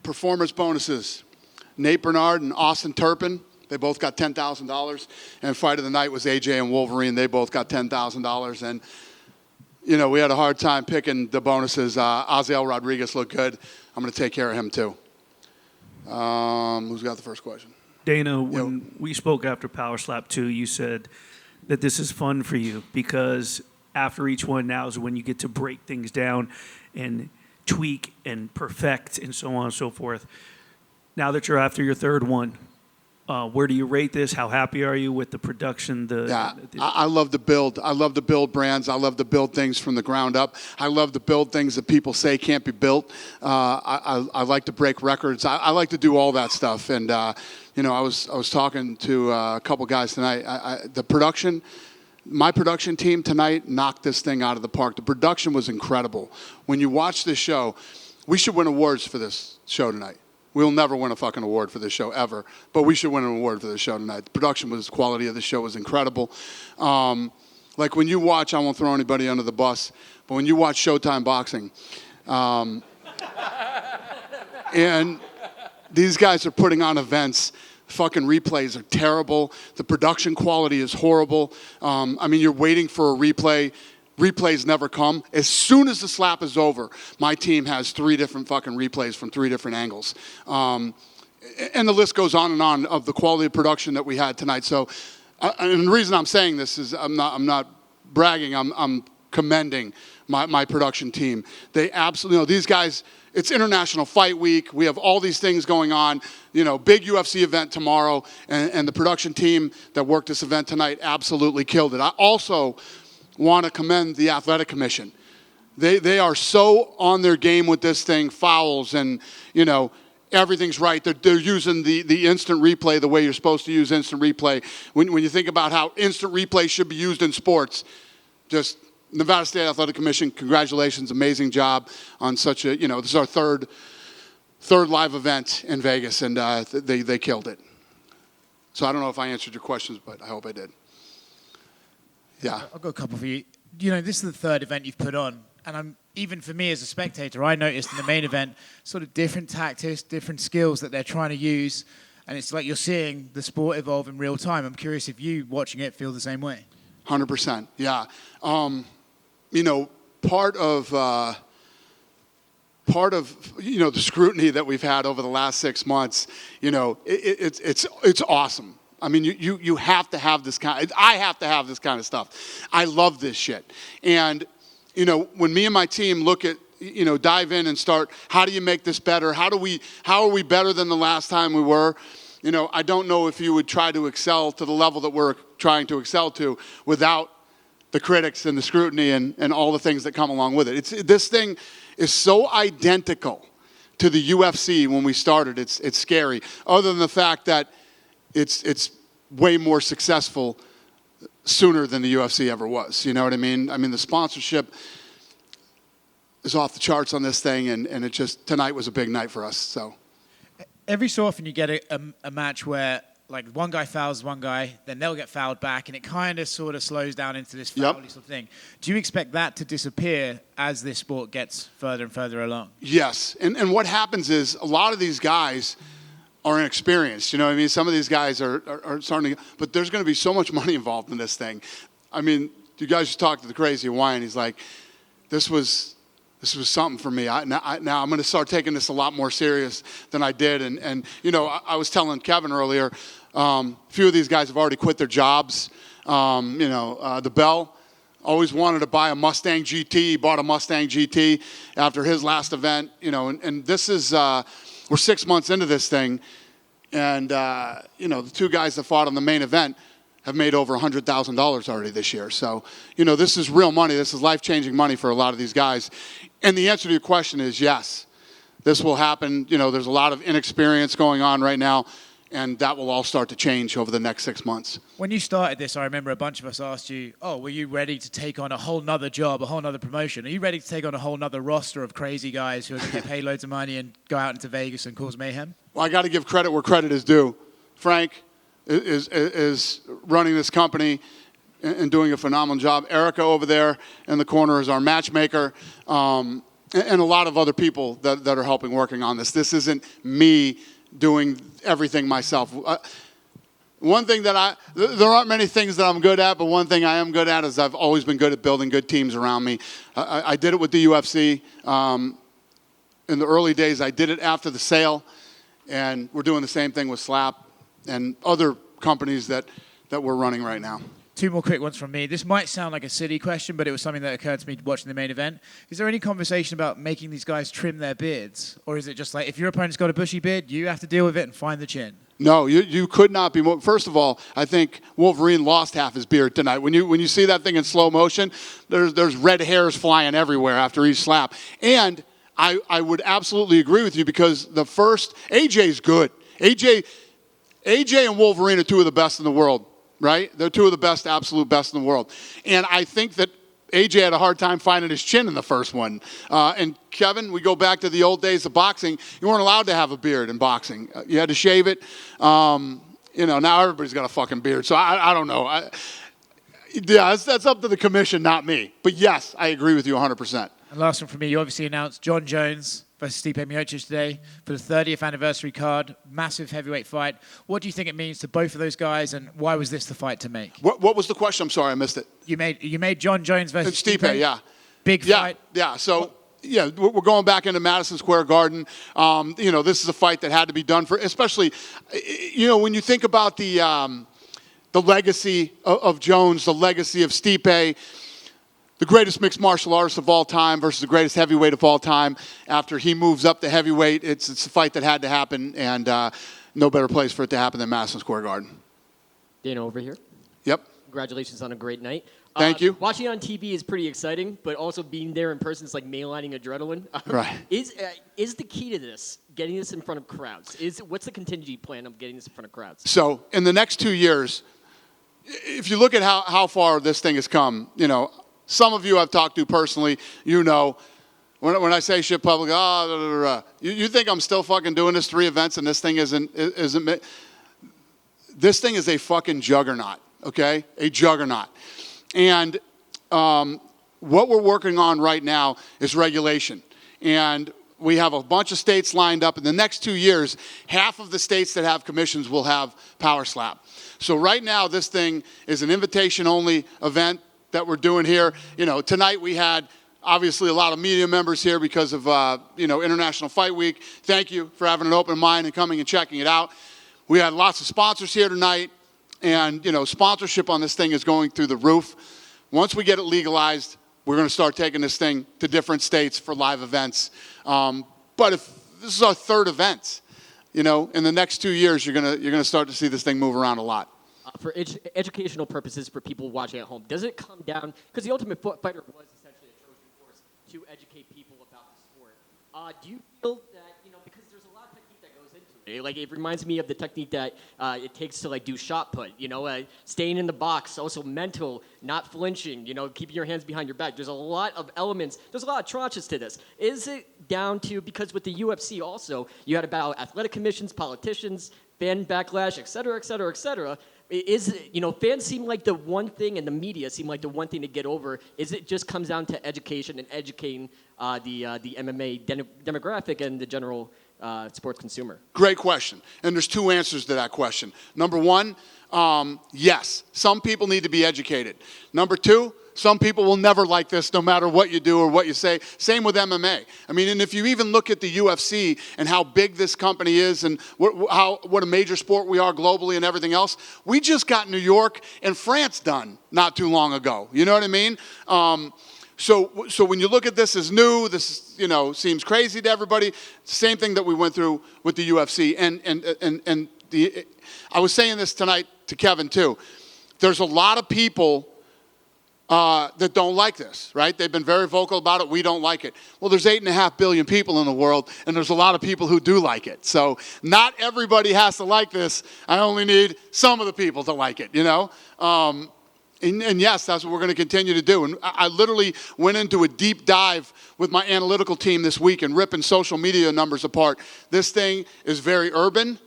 Performance bonuses. Nate Bernard and Austin Turpin, they both got $10,000. And Fight of the Night was AJ and Wolverine. They both got $10,000. And, we had a hard time picking the bonuses. Aziel Rodriguez looked good. I'm going to take care of him, too. Who's got the first question? Dana, when we spoke after Power Slap 2, you said that this is fun for you because after each one now is when you get to break things down and tweak and perfect and so on and so forth. Now that you're after your third one, where do you rate this? How happy are you with the production? I love to build. I love to build brands. I love to build things from the ground up. I love to build things that people say can't be built. I like to break records. I like to do all that stuff. And I was talking to a couple guys tonight. My production team tonight knocked this thing out of the park. The production was incredible. When you watch this show, we should win awards for this show tonight. We'll never win a fucking award for this show ever, but we should win an award for this show tonight. The quality of the show was incredible. Like when you watch, I won't throw anybody under the bus, but when you watch Showtime Boxing, and these guys are putting on events, fucking replays are terrible. The production quality is horrible. You're waiting for a replay. Replays never come. As soon as the slap is over, my team has 3 different fucking replays from 3 different angles. And the list goes on and on of the quality of production that we had tonight. So, and the reason I'm saying this is I'm not bragging. I'm commending my production team. They absolutely, these guys, it's International Fight Week. We have all these things going on. Big UFC event tomorrow. And the production team that worked this event tonight absolutely killed it. I also want to commend the Athletic Commission. They are so on their game with this thing, fouls and, everything's right. They're using the instant replay the way you're supposed to use instant replay. When you think about how instant replay should be used in sports, just Nevada State Athletic Commission, congratulations, amazing job on such a, this is our third live event in Vegas, and they killed it. So I don't know if I answered your questions, but I hope I did. Yeah. I've got a couple for you. This is the third event you've put on, and even for me as a spectator, I noticed in the main event sort of different tactics, different skills that they're trying to use, and it's like you're seeing the sport evolve in real time. I'm curious if you, watching it, feel the same way. 100%, yeah. Part of the scrutiny that we've had over the last 6 months, it's awesome. You have to have this I have to have this kind of stuff. I love this shit. And, when me and my team look at, dive in and start, how do you make this better? How are we better than the last time we were? I don't know if you would try to excel to the level that we're trying to excel to without the critics and the scrutiny and all the things that come along with it. This thing is so identical to the UFC when we started. It's scary. Other than the fact that it's way more successful sooner than the UFC ever was. You know what I mean? The sponsorship is off the charts on this thing, and it just, tonight was a big night for us. So every so often you get a match where like one guy fouls one guy, then they'll get fouled back, and it kind of sort of slows down into this foul-y sort of thing. Do you expect that to disappear as this sport gets further and further along? Yes, and what happens is a lot of these guys are inexperienced. Some of these guys are starting to, but there's going to be so much money involved in this thing. You guys just talked to the crazy Hawaiian. He's like, this was something for me. Now I'm going to start taking this a lot more serious than I did. And I was telling Kevin earlier, a few of these guys have already quit their jobs. The Bell always wanted to buy a Mustang GT. He bought a Mustang GT after his last event. And this is, we're 6 months into this thing. And, the 2 guys that fought on the main event have made over $100,000 already this year. So, this is real money. This is life-changing money for a lot of these guys. And the answer to your question is yes. This will happen. There's a lot of inexperience going on right now, and that will all start to change over the next 6 months. When you started this, I remember a bunch of us asked you, were you ready to take on a whole nother job, a whole nother promotion? Are you ready to take on a whole nother roster of crazy guys who are going to get paid loads of money and go out into Vegas and cause mayhem? Well, I got to give credit where credit is due. Frank is running this company and doing a phenomenal job. Erica over there in the corner is our matchmaker. and a lot of other people that are helping working on this. This isn't me doing everything myself. One thing that there aren't many things that I'm good at, but one thing I am good at is I've always been good at building good teams around me. I did it with the UFC. In the early days, I did it after the sale, and we're doing the same thing with Slap and other companies that we're running right now. 2 more quick ones from me. This might sound like a silly question, but it was something that occurred to me watching the main event. Is there any conversation about making these guys trim their beards? Or is it just like, if your opponent's got a bushy beard, you have to deal with it and find the chin? No, you could not be more. First of all, I think Wolverine lost half his beard tonight. When you see that thing in slow motion, there's red hairs flying everywhere after each slap. And I would absolutely agree with you because the first, AJ's good. AJ and Wolverine are two of the best in the world. Right? They're two of the best, absolute best in the world. And I think that AJ had a hard time finding his chin in the first one. And Kevin, we go back to the old days of boxing. You weren't allowed to have a beard in boxing. You had to shave it. Now everybody's got a fucking beard. So I don't know. That's up to the commission, not me. But yes, I agree with you 100%. And last one from me, you obviously announced Jon Jones versus Stipe Miocic today for the 30th anniversary card, massive heavyweight fight. What do you think it means to both of those guys, and why was this the fight to make? What was the question? I'm sorry, I missed it. You made Jon Jones versus Stipe, yeah. Big fight. Yeah. So, yeah, we're going back into Madison Square Garden. This is a fight that had to be done for, especially, when you think about the legacy of Jones, the legacy of Stipe, the greatest mixed martial artist of all time versus the greatest heavyweight of all time. After he moves up to heavyweight, it's a fight that had to happen, and no better place for it to happen than Madison Square Garden. Dana over here. Yep. Congratulations on a great night. Thank you. Watching on TV is pretty exciting, but also being there in person is like mainlining adrenaline. Right. Is the key to this getting this in front of crowds? What's the contingency plan of getting this in front of crowds? So in the next 2 years, if you look at how far this thing has come, some of you I've talked to personally, when I say shit public, you think I'm still fucking doing this 3 events and this thing isn't this thing is a fucking juggernaut, okay? A juggernaut. And what we're working on right now is regulation. And we have a bunch of states lined up. In the next 2 years, half of the states that have commissions will have Power Slap. So right now, this thing is an invitation-only event that we're doing here. Tonight we had obviously a lot of media members here because of International Fight Week. Thank you for having an open mind and coming and checking it out. We had lots of sponsors here tonight, and sponsorship on this thing is going through the roof. Once we get it legalized, we're going to start taking this thing to different states for live events. But if this is our 3rd event, in the next 2 years, you're gonna start to see this thing move around a lot. For educational purposes for people watching at home, does it come down, because the Ultimate Fighter was essentially a Trojan horse to educate people about the sport. Do you feel that, because there's a lot of technique that goes into it, like it reminds me of the technique that it takes to do shot put, staying in the box, also mental, not flinching, keeping your hands behind your back. There's a lot of elements, there's a lot of tranches to this. Is it down to, because with the UFC also, you had about athletic commissions, politicians, fan backlash, et cetera, et cetera, et cetera. Fans seem like the one thing, and the media seem like the one thing to get over. Is it just comes down to education and educating the MMA demographic and the general sports consumer? Great question. And there's 2 answers to that question. Number 1, yes, some people need to be educated. Number 2, some people will never like this no matter what you do or what you say. Same with MMA. And if you even look at the UFC and how big this company is and what a major sport we are globally and everything else, we just got New York and France done not too long ago. You know what I mean? So when you look at this as new, this seems crazy to everybody. Same thing that we went through with the UFC. And I was saying this tonight to Kevin too. There's a lot of people that don't like this, right? They've been very vocal about it. We don't like it. Well, there's 8.5 billion people in the world, and there's a lot of people who do like it. So not everybody has to like this. I only need some of the people to like it, And yes, that's what we're going to continue to do. And I literally went into a deep dive with my analytical team this week and ripping social media numbers apart. This thing is very urban.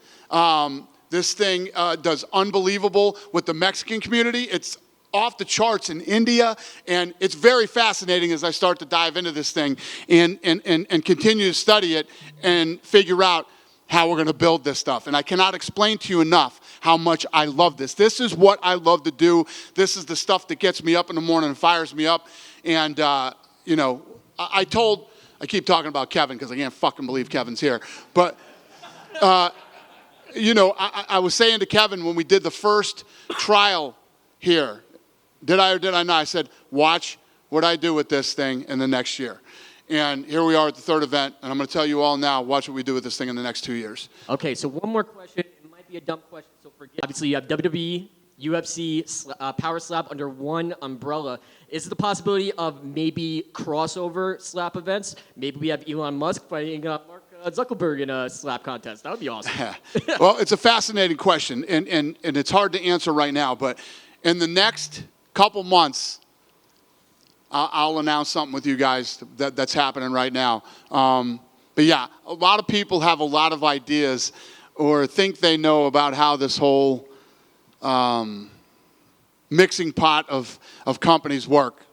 This thing does unbelievable with the Mexican community. It's off the charts in India, and it's very fascinating as I start to dive into this thing and continue to study it and figure out how we're going to build this stuff. And I cannot explain to you enough how much I love this. This is what I love to do. This is the stuff that gets me up in the morning and fires me up. And, you know, I keep talking about Kevin because I can't fucking believe Kevin's here. But, you know, I was saying to Kevin when we did the first trial here, did I or did I not? I said, watch what I do with this thing in the next year. And here we are at the third event, and I'm going to tell you all now, watch what we do with this thing in the next 2 years. Okay, so one more question. It might be a dumb question, so forgive. Obviously, you have WWE, UFC, Power Slap under one umbrella. Is there the possibility of maybe crossover slap events? Maybe we have Elon Musk fighting Mark Zuckerberg in a slap contest. That would be awesome. Well, it's a fascinating question, and it's hard to answer right now, but in the next couple months, I'll announce something with you guys that's happening right now. But yeah, a lot of people have a lot of ideas or think they know about how this whole mixing pot of companies work.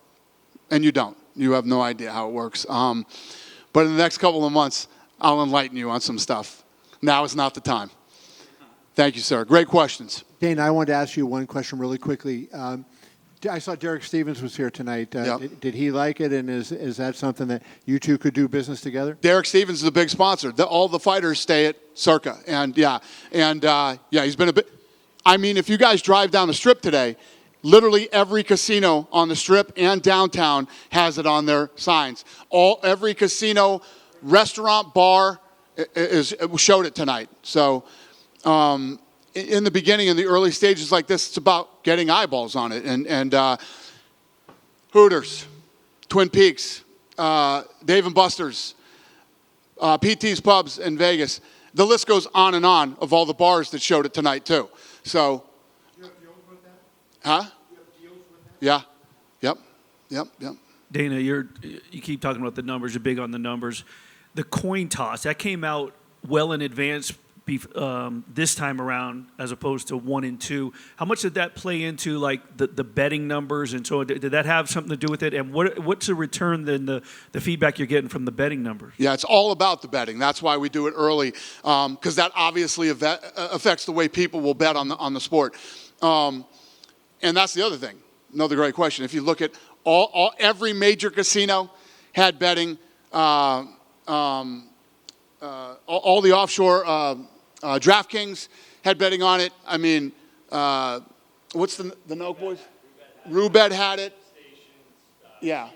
And you don't. You have no idea how it works. But in the next couple of months, I'll enlighten you on some stuff. Now is not the time. Thank you, sir. Great questions. Dana, I wanted to ask you one question really quickly. I saw Derek Stevens was here tonight. Yep. Did he like it, and is that something that you two could do business together? Derek Stevens is a big sponsor. All the fighters stay at Circa, and he's been a bit. I mean, if you guys drive down the Strip today, literally every casino on the Strip and downtown has it on their signs. Every casino, restaurant, bar showed it tonight. So. In the beginning, in the early stages like this, it's about getting eyeballs on it. And Hooters, Twin Peaks, Dave & Buster's, PT's Pubs in Vegas. The list goes on and on of all the bars that showed it tonight, too. So. You have deals with that? Huh? You have deals with that? Yeah. Yep. Dana, you keep talking about the numbers. You're big on the numbers. The coin toss, that came out well in advance this time around as opposed to 1 and 2. How much did that play into like the betting numbers and so on? Did that have something to do with it? And what's the return then the feedback you're getting from the betting numbers? Yeah, it's all about the betting. That's why we do it early, because that obviously affects the way people will bet on the sport. And that's the other thing. Another great question. If you look at every major casino had betting. All the offshore DraftKings had betting on it. I mean, what's the Noke boys? Rubet had it. Yeah.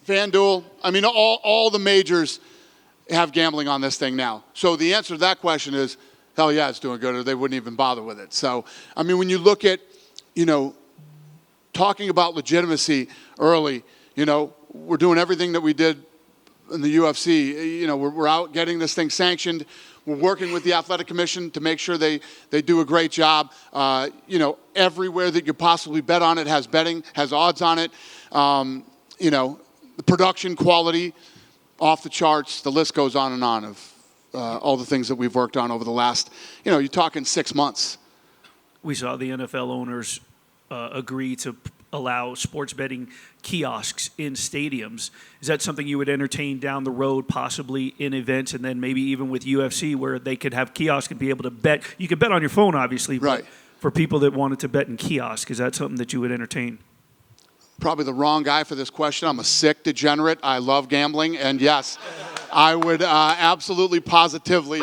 FanDuel. I mean, all the majors have gambling on this thing now. So the answer to that question is, hell yeah, it's doing good, or they wouldn't even bother with it. So, I mean, when you look at, talking about legitimacy early, we're doing everything that we did in the UFC. We're out getting this thing sanctioned. We're working with the athletic commission to make sure they do a great job. Everywhere that you possibly bet on it has betting, has odds on it. The production quality off the charts. The list goes on and on of all the things that we've worked on over the last, you're talking 6 months. We saw the NFL owners agree to allow sports betting kiosks in stadiums. Is that something you would entertain down the road, possibly in events, and then maybe even with UFC where they could have kiosks and be able to bet? You could bet on your phone, obviously, but right. For people that wanted to bet in kiosk, is that something that you would entertain? Probably the wrong guy for this question. I'm a sick degenerate. I love gambling, and yes, I would absolutely, positively.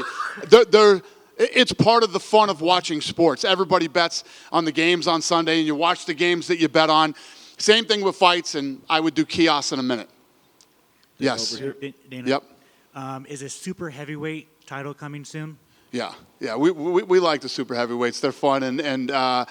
It's part of the fun of watching sports. Everybody bets on the games on Sunday, and you watch the games that you bet on. Same thing with fights, and I would do kiosks in a minute. Yes. Dana, yep. Is a super heavyweight title coming soon? Yeah. We like the super heavyweights. They're fun, and in the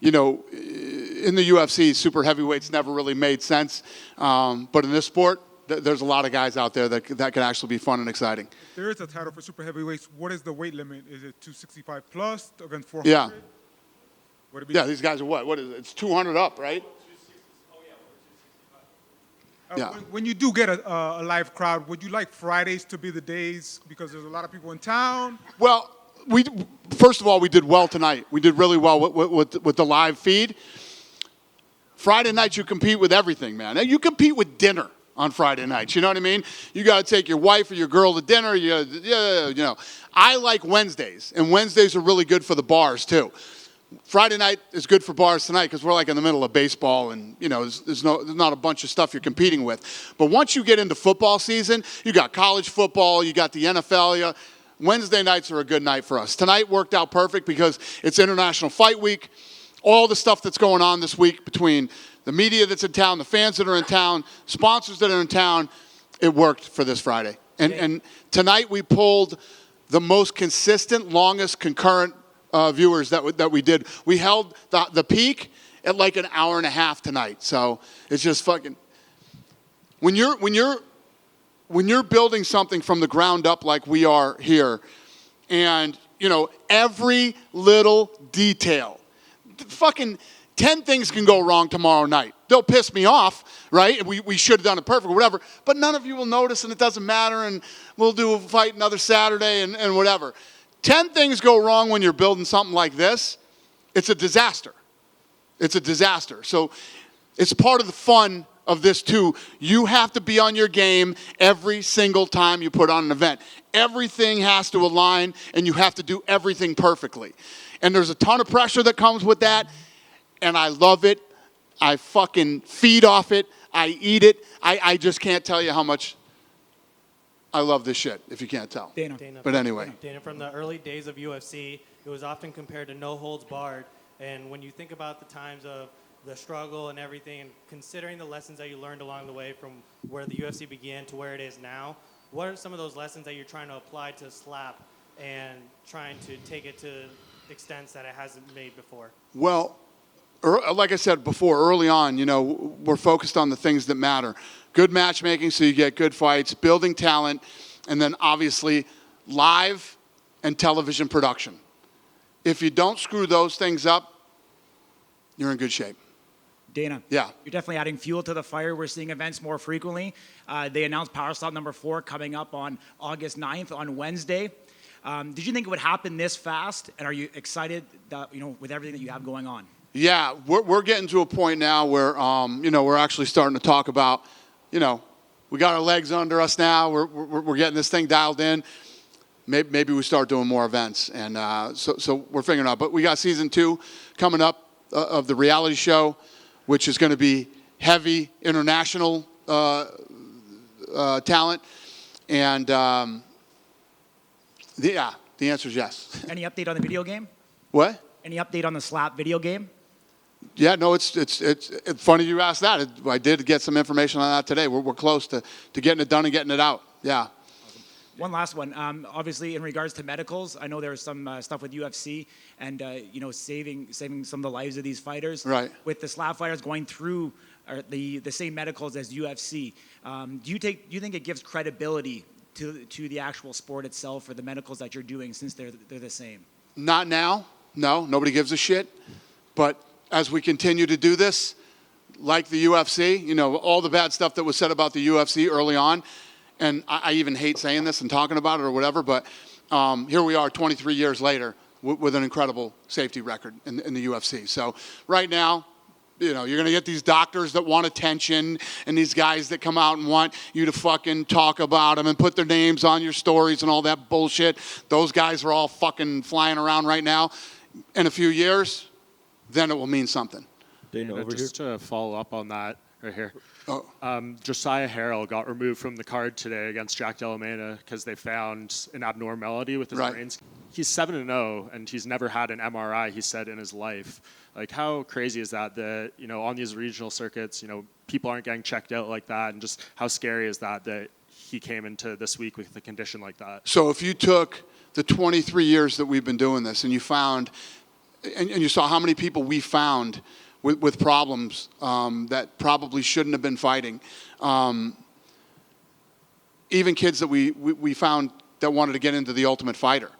UFC, super heavyweights never really made sense. But in this sport, there's a lot of guys out there that can actually be fun and exciting. If there is a title for super heavyweights, what is the weight limit? Is it 265 plus against 400? Yeah. Would it be These guys are what? What is it? It's 200 up, right? Yeah. When you do get a live crowd, would you like Fridays to be the days because there's a lot of people in town? Well, first of all, we did well tonight. We did really well with the live feed. Friday nights you compete with everything, man. You compete with dinner on Friday nights. You know what I mean? You got to take your wife or your girl to dinner. I like Wednesdays, and Wednesdays are really good for the bars too. Friday night is good for bars tonight because we're like in the middle of baseball and, there's not a bunch of stuff you're competing with. But once you get into football season, you got college football, you got the NFL. Wednesday nights are a good night for us. Tonight worked out perfect because it's International Fight Week. All the stuff that's going on this week between the media that's in town, the fans that are in town, sponsors that are in town, it worked for this Friday. And tonight we pulled the most consistent, longest concurrent viewers that we did. We held the peak at like an hour and a half tonight. So it's just fucking. When you're building something from the ground up like we are here, and every little detail, fucking 10 things can go wrong tomorrow night. They'll piss me off, right? We should have done it perfect or whatever, but none of you will notice and it doesn't matter, and we'll do a fight another Saturday and whatever. 10 things go wrong when you're building something like this. It's a disaster. It's a disaster. So it's part of the fun of this too. You have to be on your game every single time you put on an event. Everything has to align and you have to do everything perfectly. And there's a ton of pressure that comes with that. And I love it. I fucking feed off it. I eat it. I just can't tell you how much I love this shit, if you can't tell. Dana. But anyway. Dana, from the early days of UFC, it was often compared to no holds barred. And when you think about the times of the struggle and everything, and considering the lessons that you learned along the way from where the UFC began to where it is now, what are some of those lessons that you're trying to apply to Slap and trying to take it to extents that it hasn't made before? Well, like I said before, early on, we're focused on the things that matter. Good matchmaking so you get good fights, building talent, and then obviously live and television production. If you don't screw those things up, you're in good shape. Dana. Yeah. You're definitely adding fuel to the fire. We're seeing events more frequently. They announced Power Slap number 4 coming up on August 9th on Wednesday. Did you think it would happen this fast? And are you excited that, with everything that you have going on? Yeah, we're getting to a point now where, we're actually starting to talk about, we got our legs under us now. We're getting this thing dialed in. Maybe we start doing more events. And so we're figuring out. But we got season 2 coming up of the reality show, which is going to be heavy international talent. And, the answer is yes. Any update on the video game? What? Any update on the Slap video game? Yeah, no, it's funny you asked that. I did get some information on that today. We're close to getting it done and getting it out. Yeah. One last one. Obviously, in regards to medicals, I know there was some stuff with UFC and saving some of the lives of these fighters. Right. With the Slap fighters going through the same medicals as UFC, do you think it gives credibility to the actual sport itself or the medicals that you're doing since they're the same? Not now. No, nobody gives a shit. But as we continue to do this, like the UFC, all the bad stuff that was said about the UFC early on, and I even hate saying this and talking about it or whatever, but here we are 23 years later with an incredible safety record in the UFC. So right now, you're going to get these doctors that want attention and these guys that come out and want you to fucking talk about them and put their names on your stories and all that bullshit. Those guys are all fucking flying around right now. In a few years, then it will mean something. Dana, over just to follow up on that right here. Oh. Josiah Harrell got removed from the card today against Jack Della Mena because they found an abnormality with his Right. brains. He's 7-0, and he's never had an MRI, he said, in his life. Like, how crazy is that, on these regional circuits, people aren't getting checked out like that, and just how scary is that he came into this week with a condition like that? So if you took the 23 years that we've been doing this and you found, and you saw how many people we found with problems that probably shouldn't have been fighting, even kids that we found that wanted to get into the Ultimate Fighter,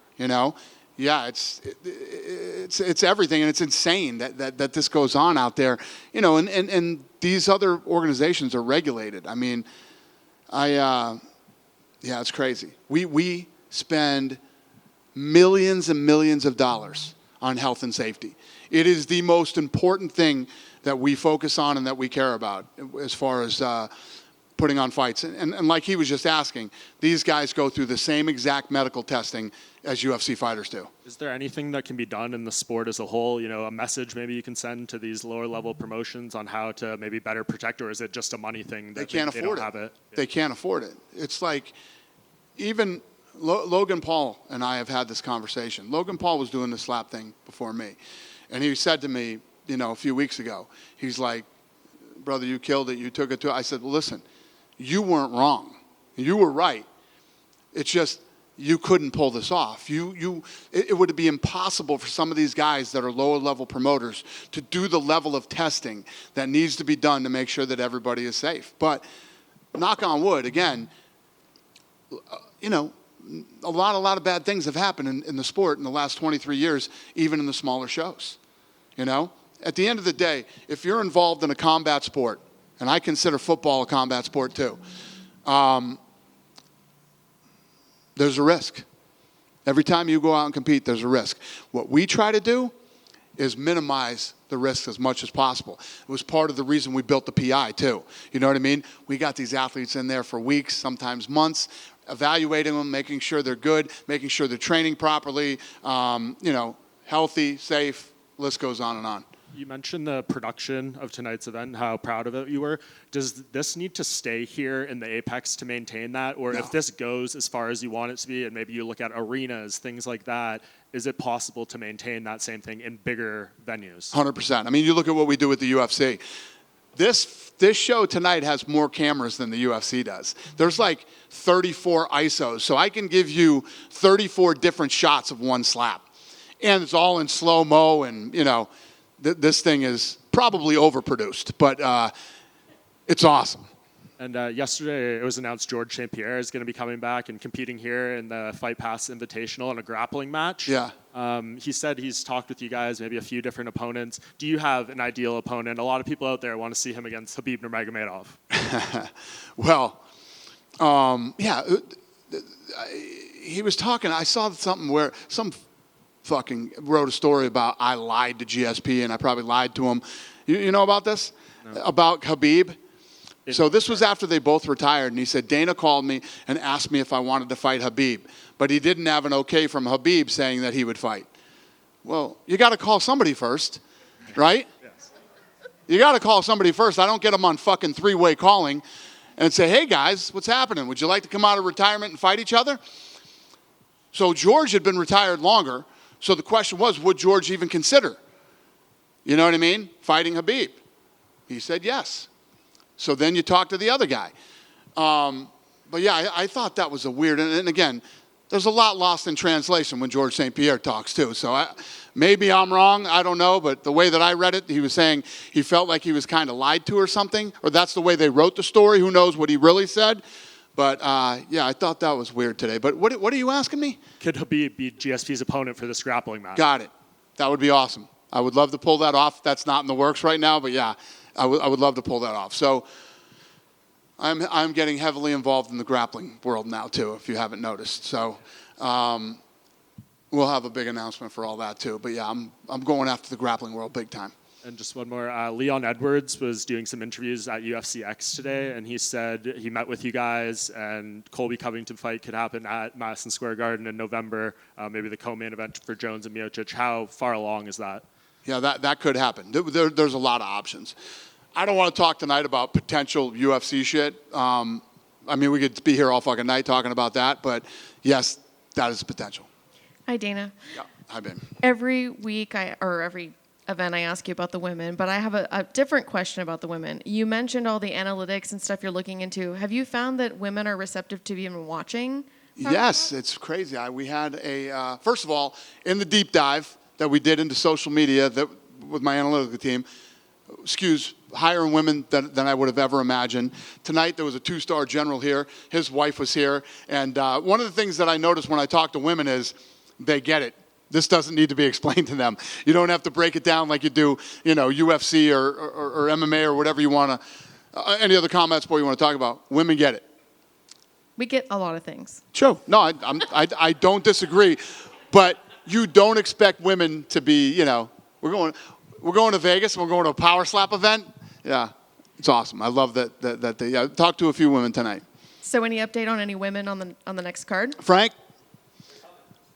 yeah, it's everything, and it's insane that this goes on out there, and these other organizations are regulated. I mean, yeah, it's crazy. We spend millions and millions of dollars on health and safety. It is the most important thing that we focus on and that we care about as far as putting on fights. And like he was just asking, these guys go through the same exact medical testing as UFC fighters do. Is there anything that can be done in the sport as a whole? You know, a message maybe you can send to these lower level promotions on how to maybe better protect, or is it just a money thing that They can't they afford don't it. have it? They can't afford it. It's like even Logan Paul and I have had this conversation. Logan Paul was doing the slap thing before me. And he said to me, you know, a few weeks ago, he's like, brother, you killed it. You took it to, I said, well, listen, you weren't wrong. You were right. It's just, you couldn't pull this off. It would be impossible for some of these guys that are lower level promoters to do the level of testing that needs to be done to make sure that everybody is safe. But knock on wood, again, you know, a lot of bad things have happened in the sport in the last 23 years, even in the smaller shows. You know, at the end of the day, if you're involved in a combat sport, and I consider football a combat sport too, there's a risk. Every time you go out and compete, there's a risk. What we try to do is minimize the risks as much as possible. It was part of the reason we built the PI too. You know what I mean? We got these athletes in there for weeks, sometimes months, evaluating them, making sure they're good, making sure they're training properly, you know, healthy, safe, list goes on and on. You mentioned the production of tonight's event, how proud of it you were. Does this need to stay here in the Apex to maintain that? Or No. if this goes as far as you want it to be, and maybe you look at arenas, things like that, is it possible to maintain that same thing in bigger venues? 100%. I mean, you look at what we do with the UFC. This show tonight has more cameras than the UFC does. There's like 34 ISOs, so I can give you 34 different shots of one slap. And it's all in slow-mo, and, you know, this thing is probably overproduced, but it's awesome. And yesterday it was announced George St. Pierre is going to be coming back and competing here in the Fight Pass Invitational in a grappling match. Yeah. He said he's talked with you guys, maybe a few different opponents. Do you have an ideal opponent? A lot of people out there want to see him against Khabib Nurmagomedov. Well, yeah, he was talking. I saw something where some fucking wrote a story about I lied to GSP and I probably lied to him. You know about this? No. About Khabib? So this was after they both retired, and he said, Dana called me and asked me if I wanted to fight Khabib, but he didn't have an okay from Khabib saying that he would fight. Well, you got to call somebody first, right? Yes. You got to call somebody first. I don't get them on fucking three-way calling and say, hey, guys, what's happening? Would you like to come out of retirement and fight each other? So George had been retired longer, so the question was, would George even consider, you know what I mean, fighting Khabib? He said yes. So then you talk to the other guy. But yeah, I thought that was a weird, and again, there's a lot lost in translation when George St. Pierre talks too. So maybe I'm wrong, I don't know, but the way that I read it, he was saying he felt like he was kind of lied to or something, or that's the way they wrote the story. Who knows what he really said? But yeah, I thought that was weird today. But what are you asking me? Could Khabib be GSP's opponent for this grappling match? Got it. That would be awesome. I would love to pull that off. That's not in the works right now, but yeah, I would love to pull that off. So I'm getting heavily involved in the grappling world now too, if you haven't noticed. So we'll have a big announcement for all that too. But yeah, I'm going after the grappling world big time. And just one more, Leon Edwards was doing some interviews at UFC X today, and he said he met with you guys, and Colby Covington fight could happen at Madison Square Garden in November, maybe the co-main event for Jones and Miocic. How far along is that? Yeah, that could happen. There's a lot of options. I don't want to talk tonight about potential UFC shit. I mean, we could be here all fucking night talking about that, but yes, that is potential. Hi, Dana. Yeah, hi, Ben. Every week or every event I ask you about the women, but I have a different question about the women. You mentioned all the analytics and stuff you're looking into. Have you found that women are receptive to even watching? Yes, it's crazy. We had first of all, in the deep dive that we did into social media with my analytical team, skews higher in women than I would have ever imagined. Tonight there was a 2-star general here. His wife was here. And one of the things that I noticed when I talk to women is they get it. This doesn't need to be explained to them. You don't have to break it down like you do, you know, UFC or MMA or whatever you want to, any other combat sport you want to talk about. Women get it. We get a lot of things. Sure. No, I don't disagree. But you don't expect women to be, we're going to Vegas and we're going to a power slap event. Yeah, it's awesome. I love that they talked to a few women tonight. So any update on any women on the next card? Frank,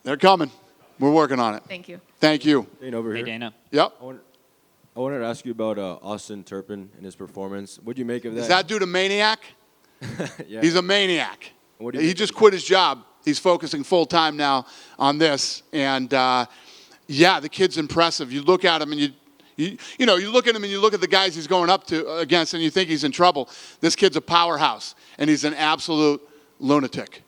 they're coming. We're working on it. Thank you. Thank you. Dana over Hey, here. Dana. Yep. I wanted to ask you about Austin Turpin and his performance. What do you make of that? Is that dude a maniac? Yeah. He's a maniac. What do you He make just of quit his job. He's focusing full time now on this. And yeah, the kid's impressive. You look at him and you look at him and you look at the guys he's going up to against and you think he's in trouble. This kid's a powerhouse and he's an absolute lunatic.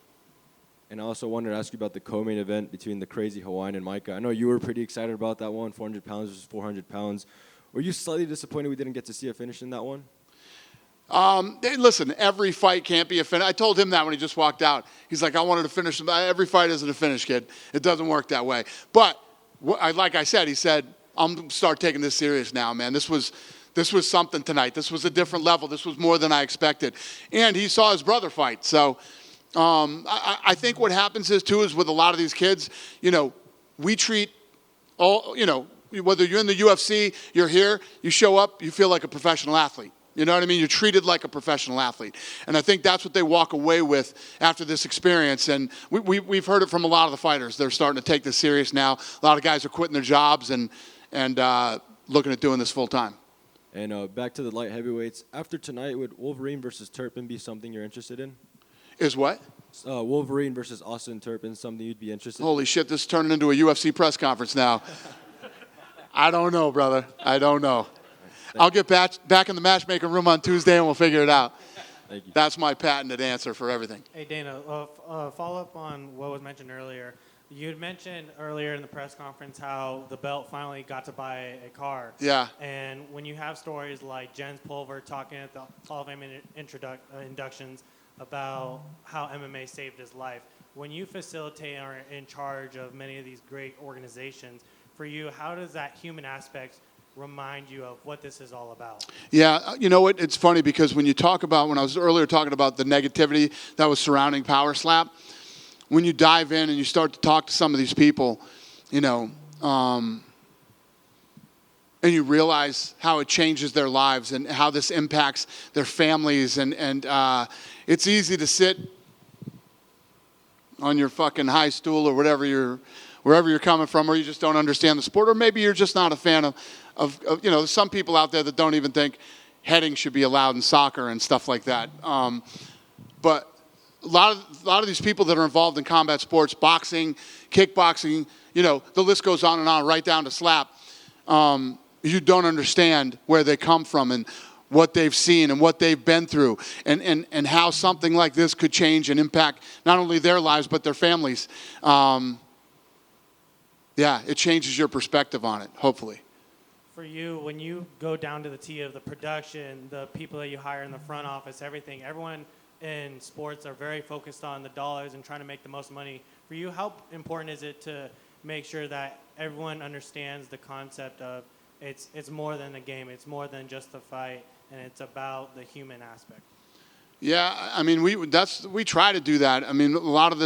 And I also wanted to ask you about the co-main event between the crazy Hawaiian and Micah. I know you were pretty excited about that one, 400 pounds versus 400 pounds. Were you slightly disappointed we didn't get to see a finish in that one? Listen, every fight can't be a finish. I told him that when he just walked out. He's like, I wanted to finish. Every fight isn't a finish, kid. It doesn't work that way. But like I said, he said, I'm going to start taking this serious now, man. This was something tonight. This was a different level. This was more than I expected. And he saw his brother fight. So I think what happens is with a lot of these kids, we treat all, whether you're in the UFC, you're here, you show up, you feel like a professional athlete. You know what I mean? You're treated like a professional athlete. And I think that's what they walk away with after this experience. And we've heard it from a lot of the fighters. They're starting to take this serious now. A lot of guys are quitting their jobs and looking at doing this full time. And back to the light heavyweights. After tonight, would Wolverine versus Turpin be something you're interested in? Is what? Wolverine versus Austin Turpin, something you'd be interested in? Holy shit, this is turning into a UFC press conference now. I don't know, brother. I don't know. I'll get back in the matchmaking room on Tuesday and we'll figure it out. Thank you. That's my patented answer for everything. Hey, Dana, follow up on what was mentioned earlier. You had mentioned earlier in the press conference how the belt finally got to buy a car. Yeah. And when you have stories like Jens Pulver talking at the Hall of Fame inductions about how MMA saved his life, when you facilitate or are in charge of many of these great organizations, for you, how does that human aspect remind you of what this is all about? Yeah, you know what? It's funny because when I was earlier talking about the negativity that was surrounding Power Slap, when you dive in and you start to talk to some of these people, and you realize how it changes their lives and how this impacts their families, and it's easy to sit on your fucking high stool or wherever you're coming from, or you just don't understand the sport, or maybe you're just not a fan of there's some people out there that don't even think heading should be allowed in soccer and stuff like that. But a lot of these people that are involved in combat sports, boxing, kickboxing, the list goes on and on, right down to slap. You don't understand where they come from and what they've seen and what they've been through, and how something like this could change and impact not only their lives but their families. Yeah, it changes your perspective on it, hopefully. For you, when you go down to the T of the production, the people that you hire in the front office, everyone in sports are very focused on the dollars and trying to make the most money. For you, how important is it to make sure that everyone understands the concept of it's more than a game, it's more than just a fight, and it's about the human aspect? Yeah, I mean, we try to do that. I mean, a lot of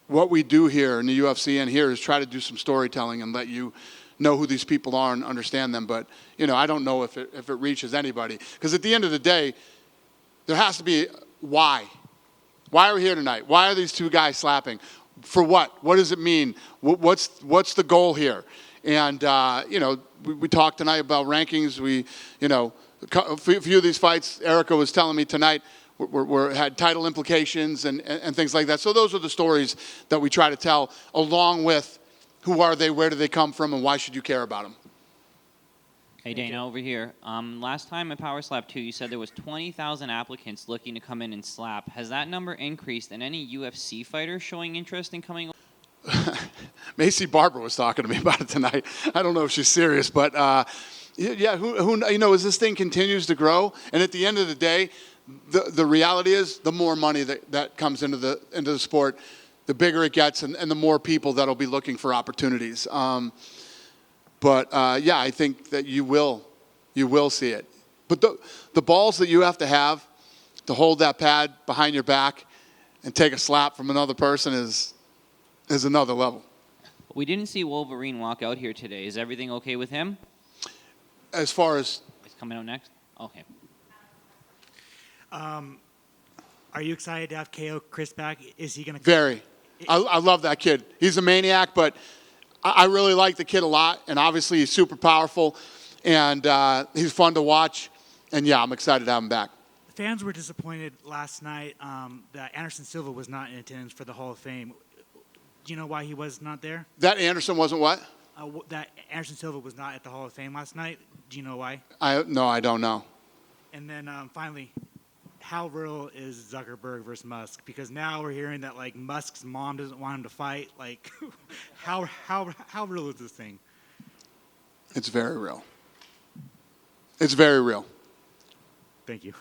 what we do here in the UFC and here is try to do some storytelling and let you know who these people are and understand them. But, I don't know if it reaches anybody. Because at the end of the day, there has to be why. Why are we here tonight? Why are these two guys slapping? For what? What does it mean? What's the goal here? And, we talked tonight about rankings. A few of these fights, Erica was telling me tonight, had title implications and things like that. So those are the stories that we try to tell, along with who are they, where do they come from, and why should you care about them? Hey, Dana, over here. Last time at Power Slap 2, you said there was 20,000 applicants looking to come in and slap. Has that number increased, and any UFC fighters showing interest in coming? Macy Barber was talking to me about it tonight. I don't know if she's serious, but yeah, who as this thing continues to grow, and at the end of the day, the reality is the more money that comes into the sport, the bigger it gets, and the more people that'll be looking for opportunities. But I think that you will see it. But the balls that you have to hold that pad behind your back and take a slap from another person is another level. We didn't see Wolverine walk out here today. Is everything okay with him? As far as He's coming out next? Okay. Are you excited to have KO Chris back? Is he going to... very, I love that kid. He's a maniac, but I really like the kid a lot, and obviously he's super powerful, and he's fun to watch, and yeah, I'm excited to have him back. Fans were disappointed last night that Anderson Silva was not in attendance for the Hall of Fame. Do you know why he was not there? That Anderson wasn't what? That Anderson Silva was not at the Hall of Fame last night. Do you know why? No, I don't know. And then finally, how real is Zuckerberg versus Musk? Because now we're hearing that like Musk's mom doesn't want him to fight. Like, how real is this thing? It's very real. It's very real. Thank you.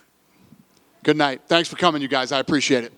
Good night. Thanks for coming, you guys. I appreciate it.